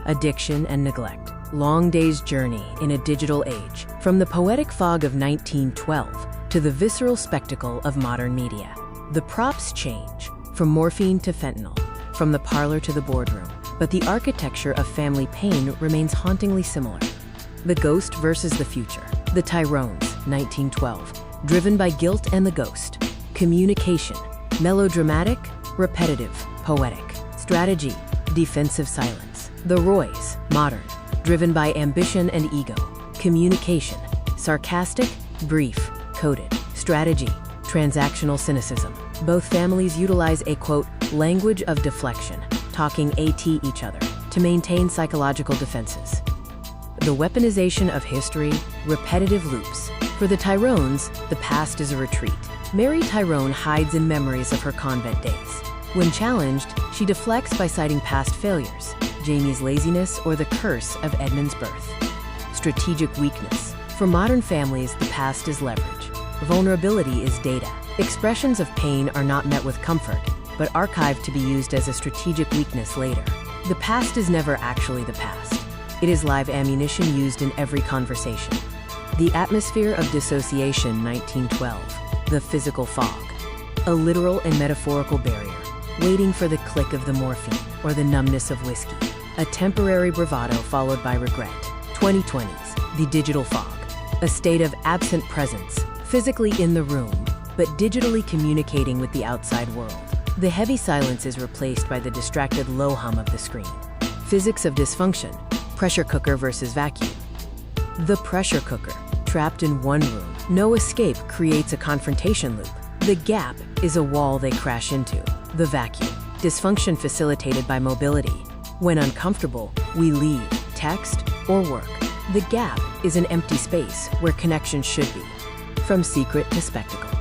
addiction and neglect. Long Day's journey in a digital age, from the poetic fog of 1912 to the visceral spectacle of modern media. The props change, from morphine to fentanyl, from the parlor to the boardroom, but the architecture of family pain remains hauntingly similar. The Ghost versus the Future. The Tyrones, 1912. Driven by guilt and the ghost. Communication. Melodramatic, repetitive, poetic. Strategy. Defensive silence. The Roys, modern. Driven by ambition and ego. Communication. Sarcastic, brief, coded. Strategy. Transactional cynicism. Both families utilize a, quote, language of deflection, talking at each other, to maintain psychological defenses. The weaponization of history, repetitive loops. For the Tyrones, the past is a retreat. Mary Tyrone hides in memories of her convent days. When challenged, she deflects by citing past failures, Jamie's laziness or the curse of Edmund's birth. Strategic weakness. For modern families, the past is leverage. Vulnerability is data. Expressions of pain are not met with comfort, but archived to be used as a strategic weakness later. The past is never actually the past. It is live ammunition used in every conversation. The atmosphere of dissociation, 1912. The physical fog. A literal and metaphorical barrier, waiting for the click of the morphine or the numbness of whiskey. A temporary bravado followed by regret. 2020s. The digital fog. A state of absent presence, physically in the room, but digitally communicating with the outside world. The heavy silence is replaced by the distracted low hum of the screen. Physics of dysfunction. Pressure cooker versus vacuum. The pressure cooker. Trapped in one room, no escape creates a confrontation loop. The gap is a wall they crash into. The vacuum. Dysfunction facilitated by mobility. When uncomfortable, we leave, text, or work. The gap is an empty space where connection should be. From secret to spectacle.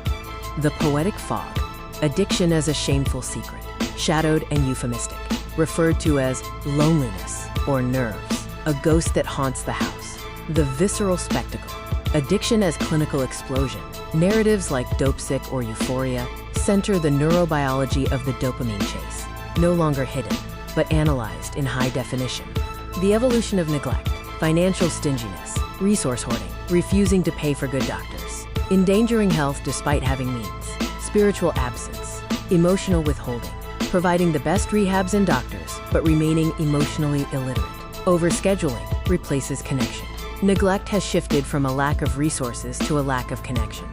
The poetic fog. Addiction as a shameful secret, shadowed and euphemistic, referred to as loneliness or nerves, a ghost that haunts the house. The visceral spectacle. Addiction as clinical explosion. Narratives like Dopesick or Euphoria center the neurobiology of the dopamine chase, no longer hidden, but analyzed in high definition. The evolution of neglect. Financial stinginess, resource hoarding, refusing to pay for good doctors, endangering health despite having means, spiritual absence, emotional withholding, providing the best rehabs and doctors, but remaining emotionally illiterate. Overscheduling replaces connection. Neglect has shifted from a lack of resources to a lack of connection.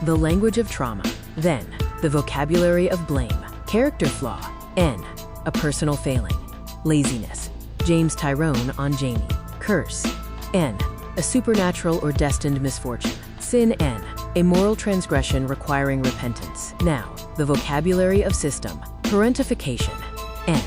The language of trauma. Then, the vocabulary of blame. Character flaw. N. A personal failing. Laziness. James Tyrone on Jamie. Curse. N. A supernatural or destined misfortune. Sin. N. A moral transgression requiring repentance. Now, the vocabulary of system. Parentification. N.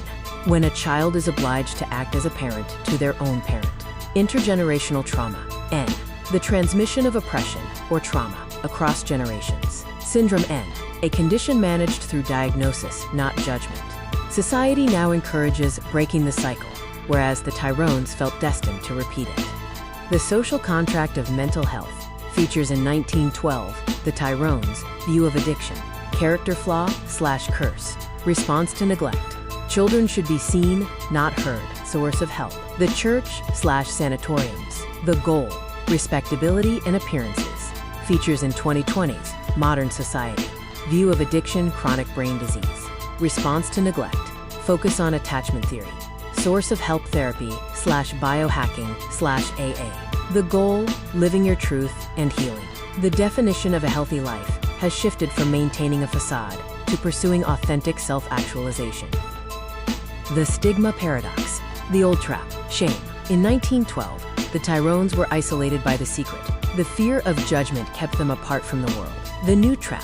When a child is obliged to act as a parent to their own parent. Intergenerational trauma. N. The transmission of oppression or trauma across generations. Syndrome. N. A condition managed through diagnosis, not judgment. Society now encourages breaking the cycle, whereas the Tyrones felt destined to repeat it. The social contract of mental health features in 1912, the Tyrones' view of addiction, character flaw / curse, response to neglect. Children should be seen, not heard, source of help. The church / sanatoriums, the goal, respectability and appearances, features in 2020's modern society, view of addiction, chronic brain disease, response to neglect, focus on attachment theory, source of help therapy / biohacking / AA. The goal, living your truth and healing. The definition of a healthy life has shifted from maintaining a facade to pursuing authentic self-actualization. The stigma paradox. The old trap, shame. In 1912, the Tyrones were isolated by the secret. The fear of judgment kept them apart from the world. The new trap,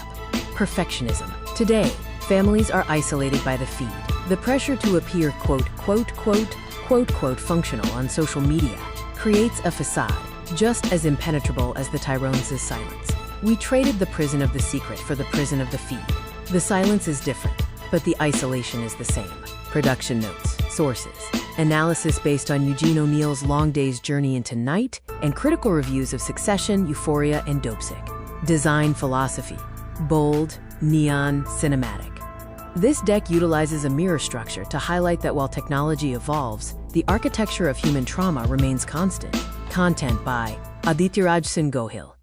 perfectionism. Today, families are isolated by the feed. The pressure to appear quote, functional on social media creates a facade just as impenetrable as the Tyrones' silence. We traded the prison of the secret for the prison of the feed. The silence is different, but the isolation is the same. Production notes, sources, analysis based on Eugene O'Neill's Long Day's journey into night, and critical reviews of Succession, Euphoria, and Dopesick. Design philosophy, bold, neon, cinematic. This deck utilizes a mirror structure to highlight that while technology evolves, the architecture of human trauma remains constant. Content by Adityaraj Singh Gohil.